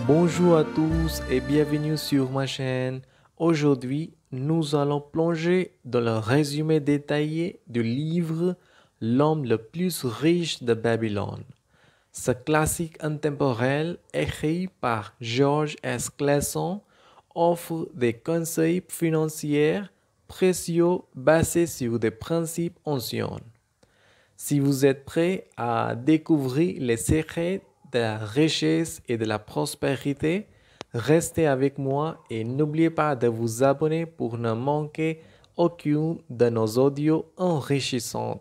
Bonjour à tous et bienvenue sur ma chaîne. Aujourd'hui, nous allons plonger dans le résumé détaillé du livre L'homme le plus riche de Babylone. Ce classique intemporel écrit par George S. Clason offre des conseils financiers précieux basés sur des principes anciens. Si vous êtes prêt à découvrir les secrets de la richesse et de la prospérité, restez avec moi et n'oubliez pas de vous abonner pour ne manquer aucune de nos audios enrichissants.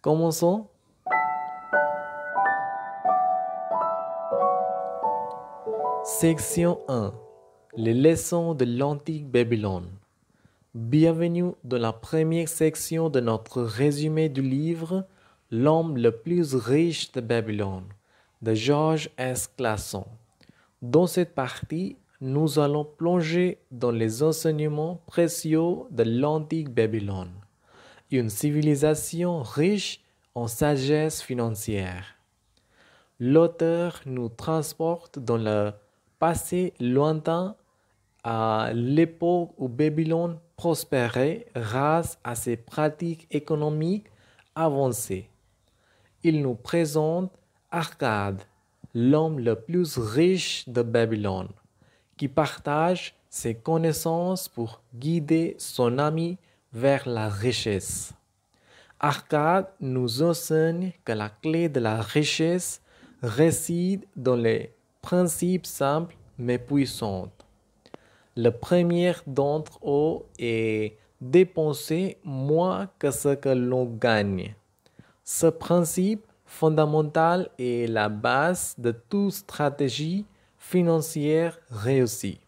Commençons. Section 1. Les leçons de l'antique Babylone. Bienvenue dans la première section de notre résumé du livre L'homme le plus riche de Babylone de George S. Clason. Dans cette partie, nous allons plonger dans les enseignements précieux de l'antique Babylone, une civilisation riche en sagesse financière. L'auteur nous transporte dans le passé lointain à l'époque où Babylone prospérait grâce à ses pratiques économiques avancées. Il nous présente Akkad, l'homme le plus riche de Babylone, qui partage ses connaissances pour guider son ami vers la richesse. Akkad nous enseigne que la clé de la richesse réside dans les principes simples mais puissants. Le premier d'entre eux est dépenser moins que ce que l'on gagne. Ce principe fondamental est la base de toute stratégie financière réussie.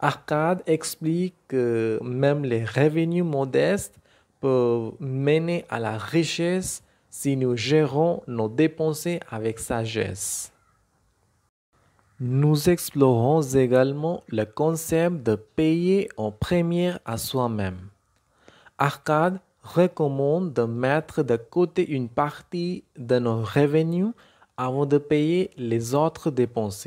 Akkad explique que même les revenus modestes peuvent mener à la richesse si nous gérons nos dépenses avec sagesse. Nous explorons également le concept de payer en première à soi-même. Akkad recommande de mettre de côté une partie de nos revenus avant de payer les autres dépenses.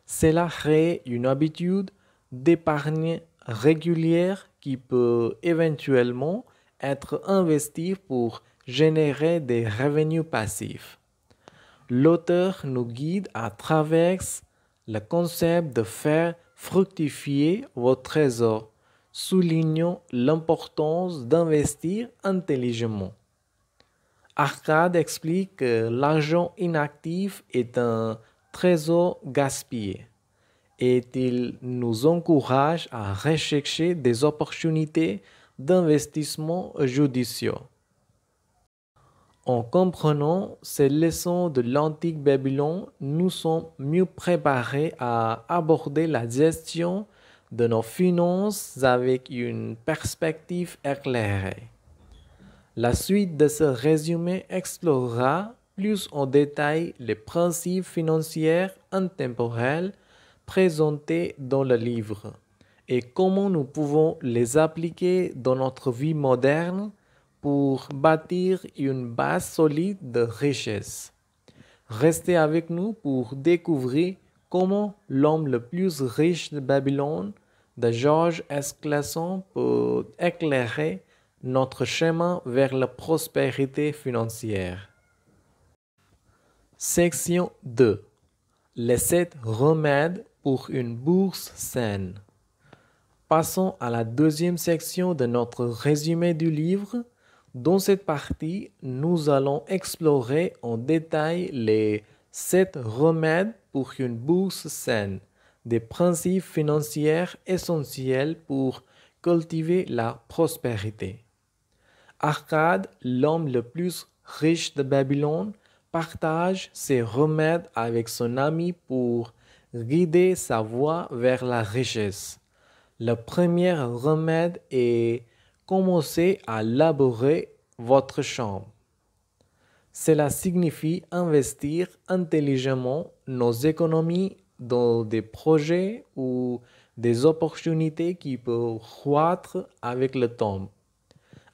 Cela crée une habitude d'épargne régulière qui peut éventuellement être investie pour générer des revenus passifs. L'auteur nous guide à travers le concept de faire fructifier vos trésors, soulignant l'importance d'investir intelligemment. Akkad explique que l'argent inactif est un trésor gaspillé et il nous encourage à rechercher des opportunités d'investissement judicieux. En comprenant ces leçons de l'antique Babylone, nous sommes mieux préparés à aborder la gestion de nos finances avec une perspective éclairée. La suite de ce résumé explorera plus en détail les principes financiers intemporels présentés dans le livre et comment nous pouvons les appliquer dans notre vie moderne pour bâtir une base solide de richesse. Restez avec nous pour découvrir comment l'homme le plus riche de Babylone de George S. Clason peut éclairer notre chemin vers la prospérité financière. Section 2. Les 7 remèdes pour une bourse saine. Passons à la deuxième section de notre résumé du livre. Dans cette partie, nous allons explorer en détail les 7 remèdes pour une bourse saine, des principes financiers essentiels pour cultiver la prospérité. Akkad, l'homme le plus riche de Babylone, partage ses remèdes avec son ami pour guider sa voie vers la richesse. Le premier remède est commencer à labourer votre champ. Cela signifie investir intelligemment nos économies dans des projets ou des opportunités qui peuvent croître avec le temps.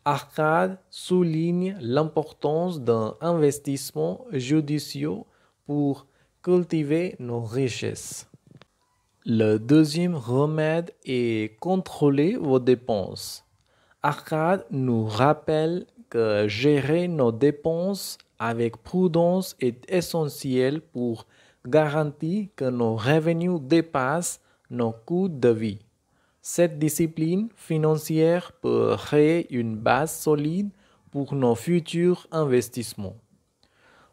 Akkad souligne l'importance d'un investissement judicieux pour cultiver nos richesses. Le deuxième remède est contrôler vos dépenses. Arcade nous rappelle que gérer nos dépenses avec prudence est essentiel pour garantir que nos revenus dépassent nos coûts de vie. Cette discipline financière peut créer une base solide pour nos futurs investissements.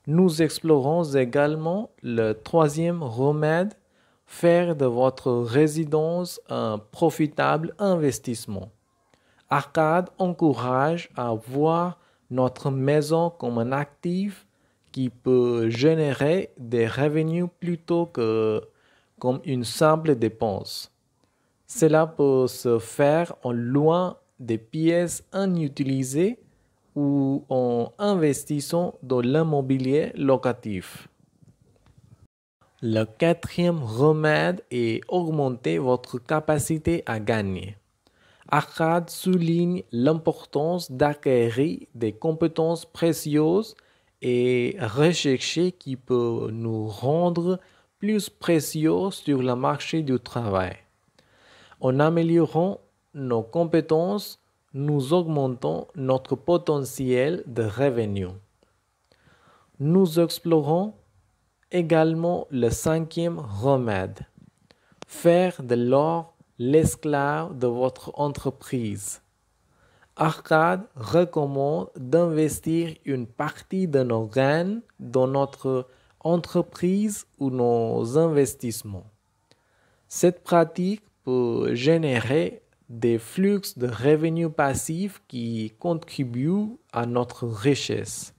Nous explorons également le troisième remède, faire de votre résidence un profitable investissement. Arcade encourage à voir notre maison comme un actif qui peut générer des revenus plutôt que comme une simple dépense. Cela peut se faire en louant des pièces inutilisées ou en investissant dans l'immobilier locatif. Le quatrième remède est augmenter votre capacité à gagner. Arcade souligne l'importance d'acquérir des compétences précieuses et recherchées qui peuvent nous rendre plus précieux sur le marché du travail. En améliorant nos compétences, nous augmentons notre potentiel de revenus. Nous explorons également le cinquième remède, faire de l'or l'esclave de votre entreprise. Arcade recommande d'investir une partie de nos gains dans notre entreprise ou nos investissements. Cette pratique peut générer des flux de revenus passifs qui contribuent à notre richesse.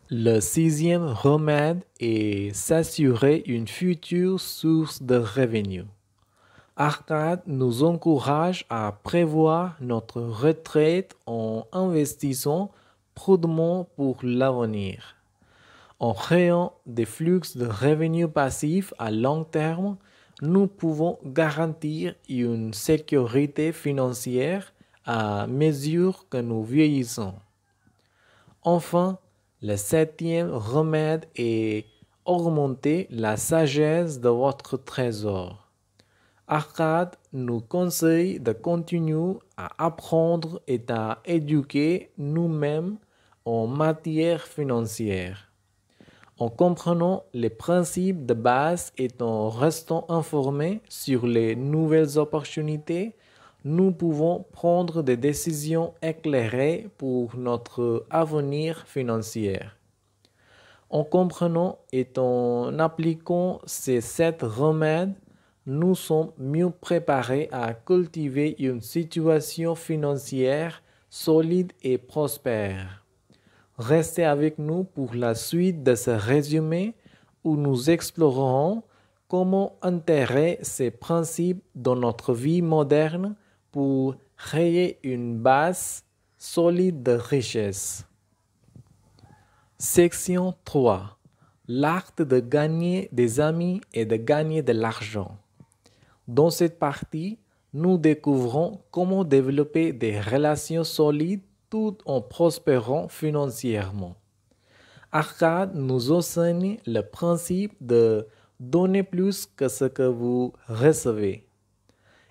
Le sixième remède est s'assurer une future source de revenus. Arcade nous encourage à prévoir notre retraite en investissant prudemment pour l'avenir. En créant des flux de revenus passifs à long terme, nous pouvons garantir une sécurité financière à mesure que nous vieillissons. Enfin, le septième remède est augmenter la sagesse de votre trésor. Arcade nous conseille de continuer à apprendre et à éduquer nous-mêmes en matière financière. En comprenant les principes de base et en restant informés sur les nouvelles opportunités, nous pouvons prendre des décisions éclairées pour notre avenir financier. En comprenant et en appliquant ces 7 remèdes, nous sommes mieux préparés à cultiver une situation financière solide et prospère. Restez avec nous pour la suite de ce résumé où nous explorerons comment intégrer ces principes dans notre vie moderne pour créer une base solide de richesse. Section 3. L'art de gagner des amis et de gagner de l'argent. Dans cette partie, nous découvrons comment développer des relations solides tout en prospérant financièrement. Arcade nous enseigne le principe de donner plus que ce que vous recevez.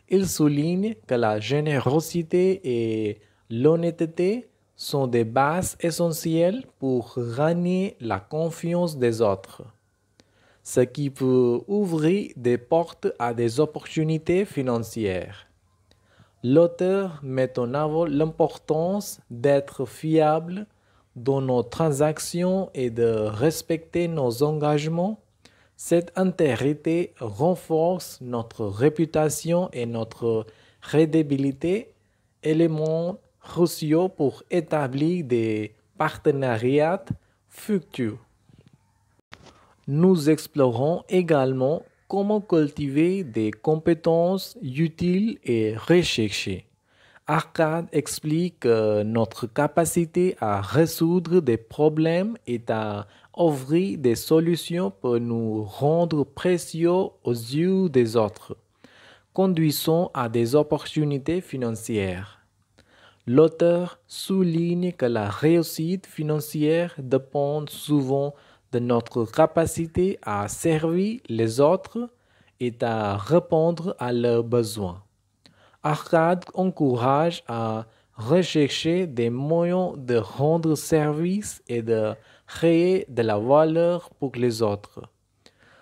Il souligne que la générosité et l'honnêteté sont des bases essentielles pour gagner la confiance des autres, ce qui peut ouvrir des portes à des opportunités financières. L'auteur met en avant l'importance d'être fiable dans nos transactions et de respecter nos engagements. Cette intégrité renforce notre réputation et notre crédibilité, éléments cruciaux pour établir des partenariats fructueux. Nous explorons également comment cultiver des compétences utiles et recherchées. Arcade explique que notre capacité à résoudre des problèmes et à offrir des solutions peut nous rendre précieux aux yeux des autres, conduisant à des opportunités financières. L'auteur souligne que la réussite financière dépend souvent de notre capacité à servir les autres et à répondre à leurs besoins. Arcade encourage à rechercher des moyens de rendre service et de créer de la valeur pour les autres,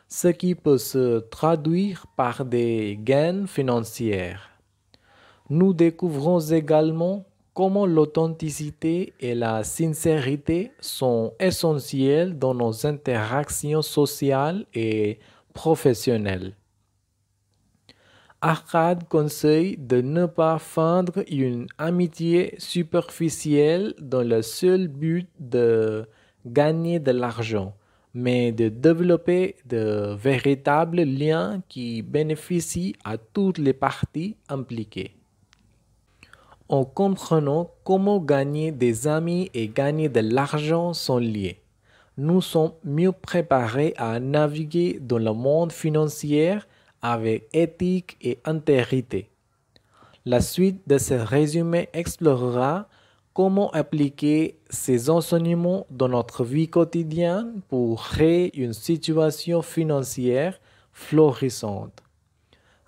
ce qui peut se traduire par des gains financiers. Nous découvrons également comment l'authenticité et la sincérité sont essentielles dans nos interactions sociales et professionnelles. Arcade conseille de ne pas feindre une amitié superficielle dans le seul but de gagner de l'argent, mais de développer de véritables liens qui bénéficient à toutes les parties impliquées. En comprenant comment gagner des amis et gagner de l'argent sont liés, nous sommes mieux préparés à naviguer dans le monde financier avec éthique et intégrité. La suite de ce résumé explorera comment appliquer ces enseignements dans notre vie quotidienne pour créer une situation financière florissante.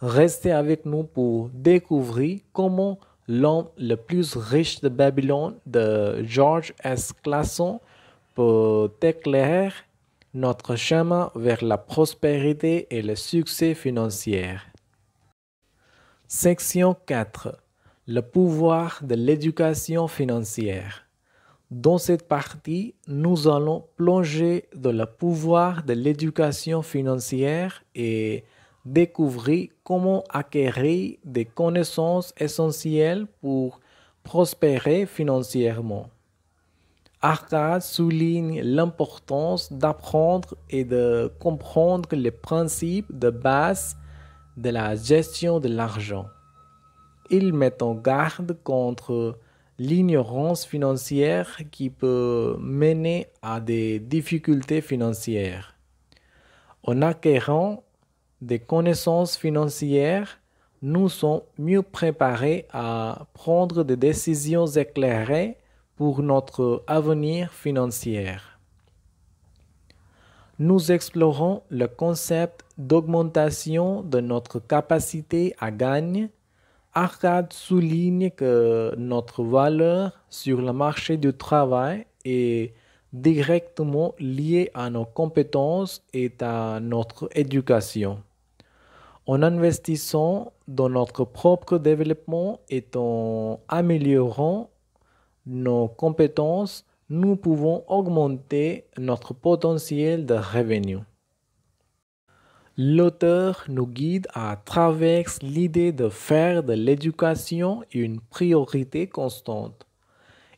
Restez avec nous pour découvrir comment l'homme le plus riche de Babylone de George S. Clason peut éclairer notre chemin vers la prospérité et le succès financier. Section 4. Le pouvoir de l'éducation financière. Dans cette partie, nous allons plonger dans le pouvoir de l'éducation financière et découvrir comment acquérir des connaissances essentielles pour prospérer financièrement. Arcade souligne l'importance d'apprendre et de comprendre les principes de base de la gestion de l'argent. Il met en garde contre l'ignorance financière qui peut mener à des difficultés financières. En acquérant des connaissances financières, nous sommes mieux préparés à prendre des décisions éclairées pour notre avenir financier. Nous explorons le concept d'augmentation de notre capacité à gagner. Arcade souligne que notre valeur sur le marché du travail est directement liée à nos compétences et à notre éducation. En investissant dans notre propre développement et en améliorant nos compétences, nous pouvons augmenter notre potentiel de revenus. L'auteur nous guide à travers l'idée de faire de l'éducation une priorité constante.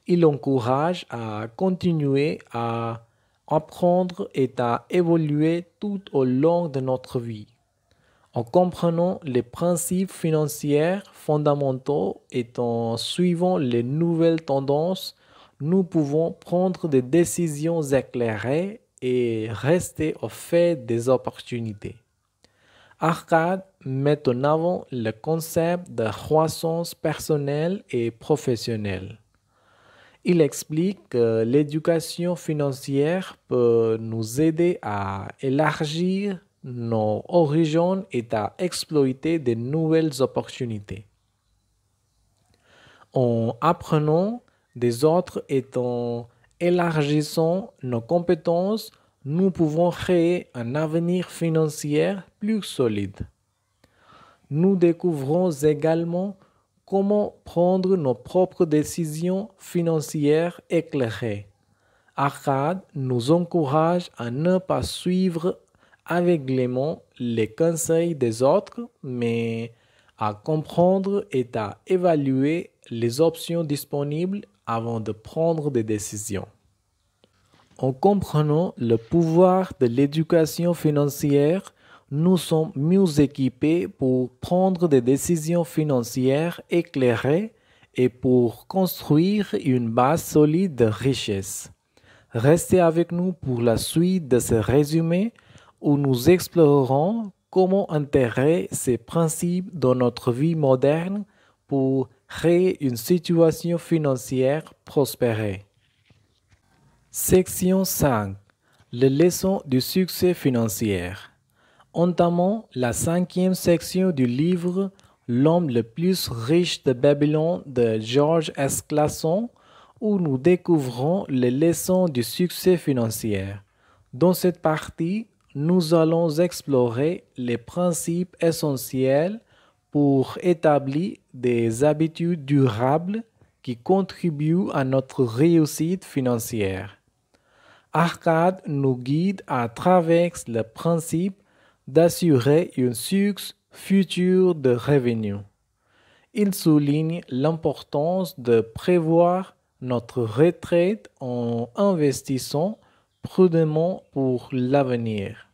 Il encourage à continuer à apprendre et à évoluer tout au long de notre vie. En comprenant les principes financiers fondamentaux et en suivant les nouvelles tendances, nous pouvons prendre des décisions éclairées et rester au fait des opportunités. Arcade met en avant le concept de croissance personnelle et professionnelle. Il explique que l'éducation financière peut nous aider à élargir nos horizons et à exploiter de nouvelles opportunités. En apprenant des autres et en élargissant nos compétences, nous pouvons créer un avenir financier plus solide. Nous découvrons également comment prendre nos propres décisions financières éclairées. Arcade nous encourage à ne pas suivre aveuglément les conseils des autres, mais à comprendre et à évaluer les options disponibles avant de prendre des décisions. En comprenant le pouvoir de l'éducation financière, nous sommes mieux équipés pour prendre des décisions financières éclairées et pour construire une base solide de richesse. Restez avec nous pour la suite de ce résumé où nous explorerons comment intégrer ces principes dans notre vie moderne pour créer une situation financière prospère. Section 5. Les leçons du succès financier. Entamons la 5e section du livre L'homme le plus riche de Babylone de George S. Clason, où nous découvrons les leçons du succès financier. Dans cette partie, nous allons explorer les principes essentiels pour établir des habitudes durables qui contribuent à notre réussite financière. Arcade nous guide à travers le principe d'assurer une source future de revenus. Il souligne l'importance de prévoir notre retraite en investissant prudemment pour l'avenir.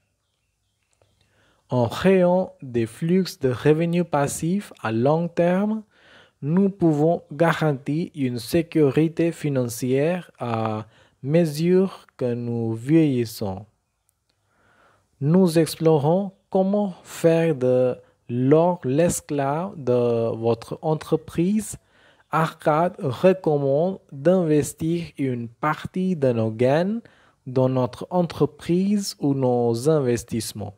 En créant des flux de revenus passifs à long terme, nous pouvons garantir une sécurité financière à mesure que nous vieillissons. Nous explorons comment faire de l'or l'esclave de votre entreprise. Arcade recommande d'investir une partie de nos gains dans notre entreprise ou nos investissements.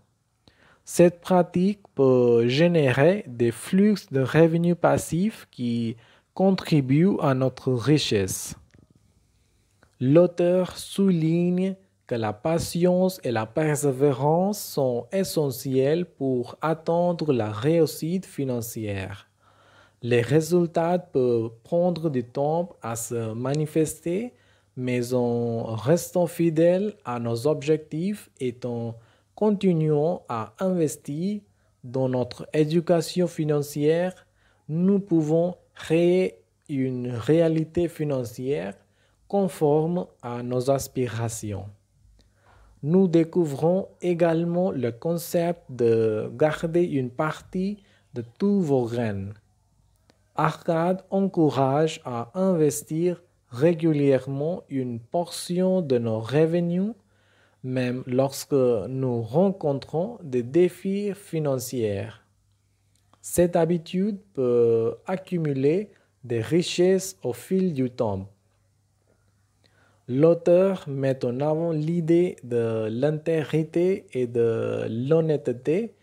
Cette pratique peut générer des flux de revenus passifs qui contribuent à notre richesse. L'auteur souligne que la patience et la persévérance sont essentielles pour atteindre la réussite financière. Les résultats peuvent prendre du temps à se manifester, mais en restant fidèles à nos objectifs et en continuant à investir dans notre éducation financière, nous pouvons créer une réalité financière conforme à nos aspirations. Nous découvrons également le concept de garder une partie de tous vos gains. Arcade encourage à investir régulièrement une portion de nos revenus, même lorsque nous rencontrons des défis financiers. Cette habitude peut accumuler des richesses au fil du temps. L'auteur met en avant l'idée de l'intégrité et de l'honnêteté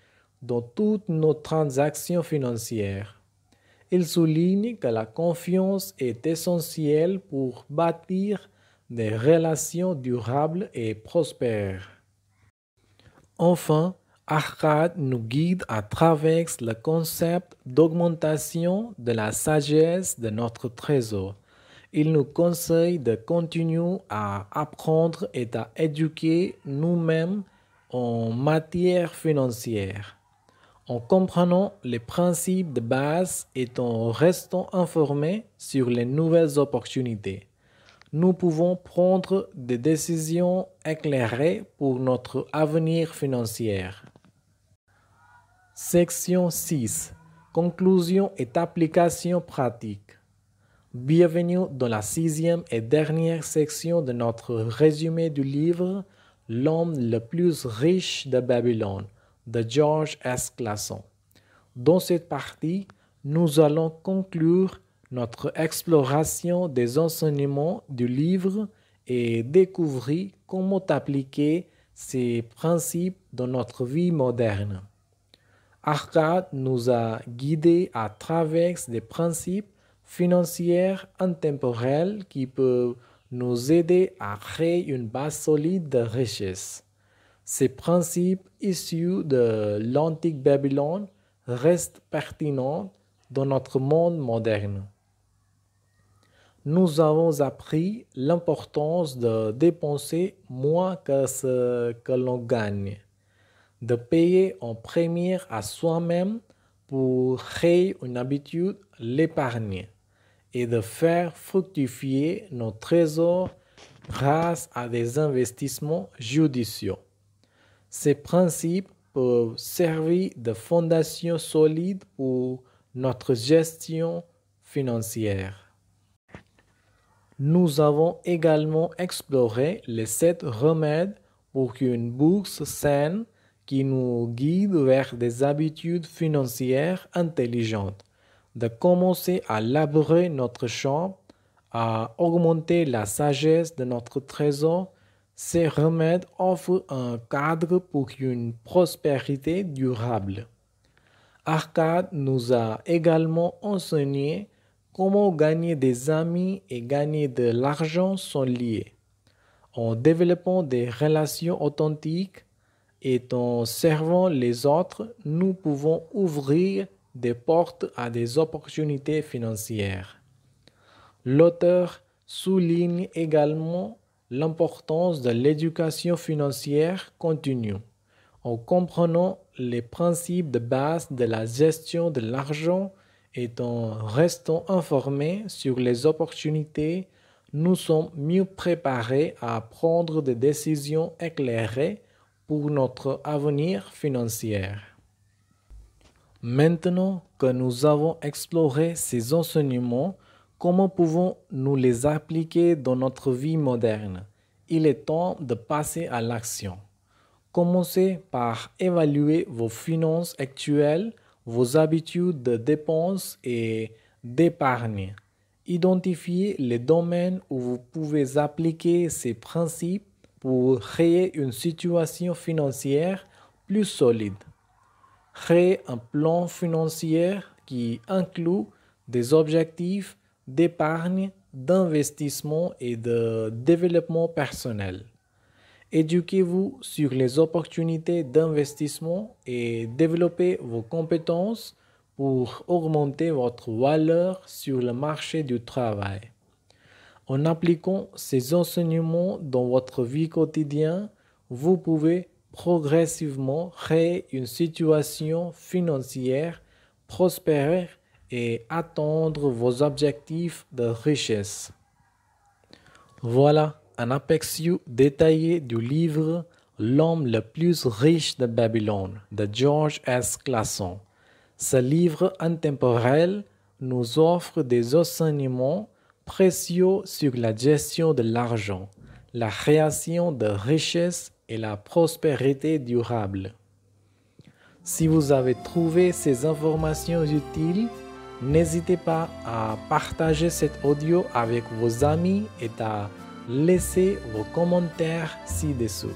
dans toutes nos transactions financières. Il souligne que la confiance est essentielle pour bâtir des relations durables et prospères. Enfin, Arcade nous guide à travers le concept d'augmentation de la sagesse de notre trésor. Il nous conseille de continuer à apprendre et à éduquer nous-mêmes en matière financière. En comprenant les principes de base et en restant informés sur les nouvelles opportunités, nous pouvons prendre des décisions éclairées pour notre avenir financier. Section 6. Conclusion et application pratique. Bienvenue dans la 6e et dernière section de notre résumé du livre L'homme le plus riche de Babylone de George S. Clason. Dans cette partie, nous allons conclure notre exploration des enseignements du livre et découvrir comment appliquer ces principes dans notre vie moderne. Arcade nous a guidés à travers des principes financières intemporelles qui peuvent nous aider à créer une base solide de richesse. Ces principes issus de l'antique Babylone restent pertinents dans notre monde moderne. Nous avons appris l'importance de dépenser moins que ce que l'on gagne, de payer en premier à soi-même pour créer une habitude, l'épargne, et de faire fructifier nos trésors grâce à des investissements judicieux. Ces principes peuvent servir de fondation solide pour notre gestion financière. Nous avons également exploré les 7 remèdes pour une bourse saine qui nous guide vers des habitudes financières intelligentes, de commencer à labourer notre champ, à augmenter la sagesse de notre trésor, Ces remèdes offrent un cadre pour une prospérité durable. Arcade nous a également enseigné comment gagner des amis et gagner de l'argent sont liés. En développant des relations authentiques et en servant les autres, nous pouvons ouvrir des portes à des opportunités financières. L'auteur souligne également l'importance de l'éducation financière continue. En comprenant les principes de base de la gestion de l'argent et en restant informés sur les opportunités, nous sommes mieux préparés à prendre des décisions éclairées pour notre avenir financier. Maintenant que nous avons exploré ces enseignements, comment pouvons-nous les appliquer dans notre vie moderne? Il est temps de passer à l'action. Commencez par évaluer vos finances actuelles, vos habitudes de dépenses et d'épargne. Identifiez les domaines où vous pouvez appliquer ces principes pour créer une situation financière plus solide. Créez un plan financier qui inclut des objectifs d'épargne, d'investissement et de développement personnel. Éduquez-vous sur les opportunités d'investissement et développez vos compétences pour augmenter votre valeur sur le marché du travail. En appliquant ces enseignements dans votre vie quotidienne, vous pouvez progressivement créer une situation financière prospère et atteindre vos objectifs de richesse. Voilà un aperçu détaillé du livre L'homme le plus riche de Babylone de George S. Clason. Ce livre intemporel nous offre des enseignements précieux sur la gestion de l'argent, la création de richesses et la prospérité durable. Si vous avez trouvé ces informations utiles, n'hésitez pas à partager cet audio avec vos amis et à laisser vos commentaires ci-dessous.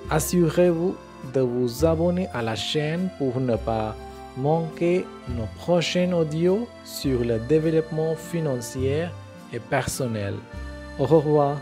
Assurez-vous de vous abonner à la chaîne pour ne pas manquer nos prochains audios sur le développement financier et personnel. Au revoir.